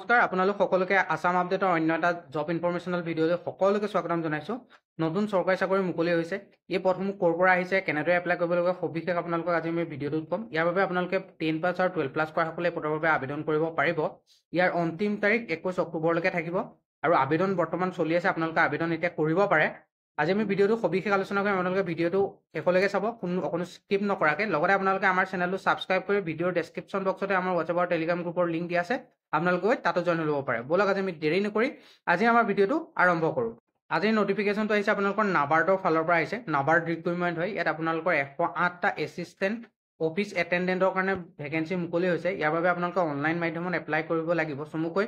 নমস্কাৰ আপোনালোক সকলোকে আসাম আপডেটৰ অন্য এটা জব ইনফৰমেশ্যনেল ভিডিঅ'লৈ সকলোকে স্বাগতম জনাইছোঁ। নতুন চৰকাৰী চাকৰি মুকলি হৈছে। এই পদসমূহ ক'ৰ পৰা আহিছে, কেনেদৰে এপ্লাই কৰিব লাগিব সবিশেষ আপোনালোকক আজি মই ভিডিঅ'টোত ক'ম। ইয়াৰ বাবে আপোনালোকে 10 পাছ আৰু 12 প্লাছ কৰা সকলে এই পদৰ বাবে আবেদন কৰিব পাৰিব। ইয়াৰ অন্তিম তাৰিখ 21 অক্টোবৰলৈকে থাকিব আৰু আবেদন বৰ্তমান চলি আছে। আপোনালোকে আবেদন এতিয়া কৰিব পাৰে। আজি আমি ভিডিঅ'টো সবিশেষ আলোচনা কৰিম। আপোনালোকে ভিডিঅ'টো শেষলৈকে চাব, কোনো স্কিপ নকৰাকৈ। লগতে আপোনালোকে আমাৰ চেনেলটো ছাবস্ক্ৰাইব কৰি ভিডিঅ'ৰ ডেছক্ৰিপশ্যন বক্সতে আমাৰ হোৱাটছএপ আৰু টেলিগ্ৰাম গ্ৰুপৰ লিংক দিয়া আছে। আপোনালোকে তাতো জইন ল'ব পাৰে। বলক আজি আমি দেৰি নকৰি আজি আমাৰ ভিডিঅ'টো আৰম্ভ কৰোঁ। আজিৰ নটিফিকেশ্যনটো আহিছে আপোনালোকৰ নাবাৰ্ডৰ ফালৰ পৰা আহিছে। নাবাৰ্ড ৰিক্ৰুইটমেণ্ট হয়। ইয়াত আপোনালোকৰ 108টা এছিষ্টেণ্ট অফিচ এটেণ্ডেণ্টৰ কাৰণে ভেকেঞ্চি মুকলি হৈছে। ইয়াৰ বাবে আপোনালোকে অনলাইন মাধ্যমত এপ্লাই কৰিব লাগিব। চমুকৈ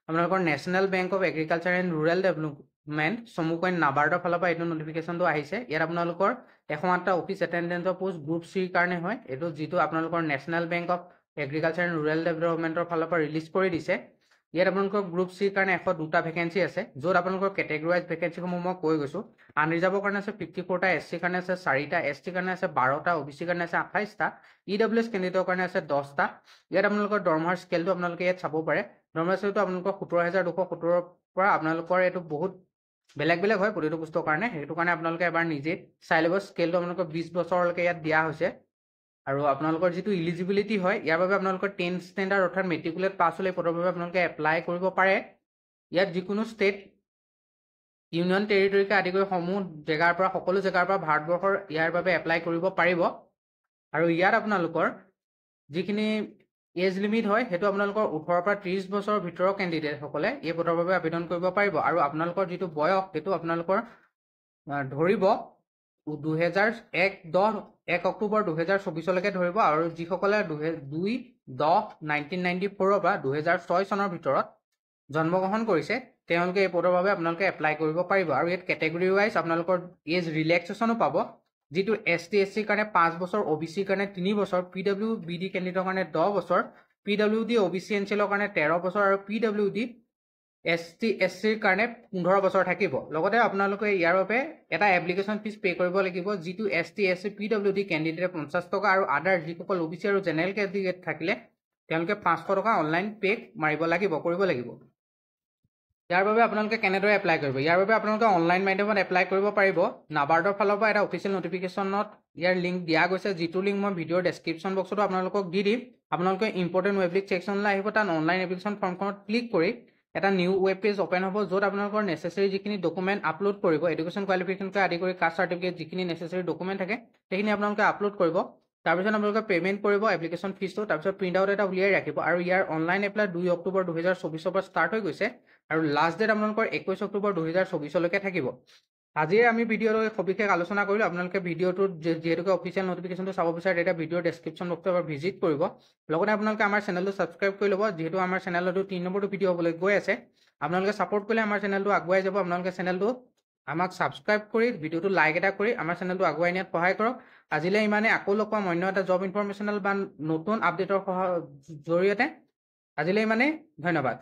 আপোনালোকৰ national bank of agriculture and rural development চমুকৈ নাবাৰ্ডৰ ফালৰ পৰা এইটো নটিফিকেশ্যনটো আহিছে। ইয়াত আপোনালোকৰ 108টা অফিচ এটেণ্ডেণ্টৰ পোষ্ট গ্ৰুপ চিৰ কাৰণে হয়। এইটো যিটো আপোনালোকৰ national bank of agriculture and rural ডেভেলপমেণ্টৰ ফালৰ পৰা ৰিলিজ কৰি দিছে। ইয়াত আপোনালোকৰ গ্ৰুপ চিৰ কাৰণে 102টা ভেকেঞ্চি আছে, য'ত আপোনালোকৰ কেটেগৰী ৱাইজ ভেকেঞ্চিসমূহ মই কৈ গৈছোঁ। আনৰিজাৰ্ভৰ কাৰণে আছে 54টা, এছ চিৰ কাৰণে আছে 4টা, এছ টিৰ কাৰণে আছে 12টা, অ' বি চিৰ কাৰণে আছে 28টা, EWS কেণ্ডিডেটৰ কাৰণে আছে 10টা। ইয়াত আপোনালোকৰ দৰমহাৰ স্কেলটো আপোনালোকে ইয়াত চাব পাৰে। দৰমহাৰ স্কেলটো আপোনালোকৰ 17,270ৰ পৰা আপোনালোকৰ এইটো বহুত বেলেগ বেলেগ হয় প্ৰতিটো পোষ্টৰ কাৰণে। সেইটো কাৰণে আপোনালোকে এবাৰ নিজে চাই ল'ব। স্কেলটো আপোনালোকৰ 20 বছৰলৈকে ইয়াত দিয়া হৈছে। আৰু আপোনালোকৰ যিটো ইলিজিবিলিটি হয়, ইয়াৰ বাবে আপোনালোকৰ 10th ষ্টেণ্ডাৰ্ড অৰ্থাৎ মেট্ৰিকুলেট পাছ হ'লে পদৰ বাবে আপোনালোকে এপ্লাই কৰিব পাৰে। ইয়াত যিকোনো ষ্টেট, ইউনিয়ন টেৰিটৰীকে আদি কৰি সমূহ জেগাৰ পৰা সকলো জেগাৰ পৰা ভাৰতবৰ্ষৰ ইয়াৰ বাবে এপ্লাই কৰিব পাৰিব। আৰু ইয়াত আপোনালোকৰ যিখিনি এজ লিমিট হয়, সেইটো আপোনালোকৰ 18ৰ পৰা 30 বছৰৰ ভিতৰৰ কেণ্ডিডেটসকলে এই পদৰ বাবে আবেদন কৰিব পাৰিব। আৰু আপোনালোকৰ যিটো বয়স, সেইটো আপোনালোকৰ ধৰিব 1 অক্টোবৰ 2024লৈকে ধৰিব। আৰু যিসকলে 2-10-1994 পৰা 2006 চনৰ ভিতৰত জন্মগ্ৰহণ কৰিছে, তেওঁলোকে এই পদৰ বাবে আপোনালোকে এপ্লাই কৰিব পাৰিব। আৰু ইয়াত কেটেগৰী ৱাইজ আপোনালোকৰ এজ ৰিলেক্সেশ্যনো পাব, যিটো ST SC কাৰণে 5 বছৰ, OBC কাৰণে 3 বছৰ, PWBD কেণ্ডিডেটৰ কাৰণে 10 বছৰ, PWD OBC NCLৰ কাৰণে 13 বছৰ আৰু PWD ST SCৰ কাৰণে 15 বছৰ থাকিব। লগতে আপোনালোকে ইয়াৰ বাবে এটা এপ্লিকেশ্যন ফিজ পে' কৰিব লাগিব, যিটো ST SC PWD কেণ্ডিডেটে 50 টকা আৰু আদাৰ যিসকল OBC আৰু জেনেৰেল কেণ্ডিডেট থাকিলে তেওঁলোকে 500 টকা অনলাইন পে' কৰিব লাগিব। ইয়াৰ বাবে আপোনালোকে কেনেদৰে এপ্লাই কৰিব? ইয়াৰ বাবে আপোনালোকে অনলাইন মাধ্যমত এপ্লাই কৰিব পাৰিব। নাবাৰ্ডৰ ফালৰ পৰা এটা অফিচিয়েল নটিফিকেশ্যনত ইয়াৰ লিংক দিয়া গৈছে, যিটো লিংক মই ভিডিঅ'ৰ ডেছক্ৰিপশ্যন বক্সতো আপোনালোকক দি দিম। আপোনালোকে ইম্পৰ্টেণ্ট ৱেব লিংক ছেকশ্যনলৈ আহিব, তাত অনলাইন এপ্লিকেশ্যন ফৰ্মখনত ক্লিক কৰি এটা নিউ ৱেব পেজ অপেন হ'ব, য'ত আপোনালোকৰ নেচেচাৰী যিখিনি ডকুমেণ্ট আপলোড কৰিব, এডুকেশ্যন কোৱালিফিকেশ্যনকে আদি কৰি কাষ্ট চাৰ্টিফিকেট যিখিনি নেচেচাৰী ডকুমেণ্ট থাকে সেইখিনি আপোনালোকে আপলোড কৰিব। তাৰপিছত আপোনালোকে পে'মেণ্ট কৰিব এপ্লিকেশ্যন ফিজটো, তাৰপিছত প্ৰিণ্ট আউট এটা উলিয়াই ৰাখিব। আৰু ইয়াৰ অনলাইন এপ্লাই 2 অক্টোবৰ 2024 পৰা ষ্টাৰ্ট হৈ গৈছে আৰু লাষ্ট ডেট আপোনালোকৰ 21 অক্টোবৰ 2024লৈকে থাকিব। আজিয়ে আমি ভিডিঅ'ৰ সবিশেষ আলোচনা কৰিলোঁ। আপোনালোকে ভিডিঅ'টোৰ যিহেতুকে অফিচিয়েল নটিফিকেশ্যনটো চাব বিচাৰে, তেতিয়া ভিডিঅ'ৰ ডেছক্ৰিপশ্যন বক্সটো এবাৰ ভিজিট কৰিব। লগতে আপোনালোকে আমাৰ চেনেলটো ছাবস্ক্ৰাইব কৰি ল'ব, যিহেতু আমাৰ চেনেলতো 3 নম্বৰটো ভিডিঅ' হ'বলৈ গৈ আছে। আপোনালোকে ছাপোৰ্ট কৰিলে আমাৰ চেনেলটো আগুৱাই যাব। আপোনালোকে চেনেলটো আমাক ছাবস্ক্ৰাইব কৰি ভিডিঅ'টো লাইক এটা কৰি আমাৰ চেনেলটো আগুৱাই নিয়াত সহায় কৰক। আজিলৈ ইমানে। আকৌ লগ পাম অন্য এটা জব ইনফৰমেশ্যনেল বা নতুন আপডেটৰ জৰিয়তে। আজিলৈ ইমানে। ধন্যবাদ।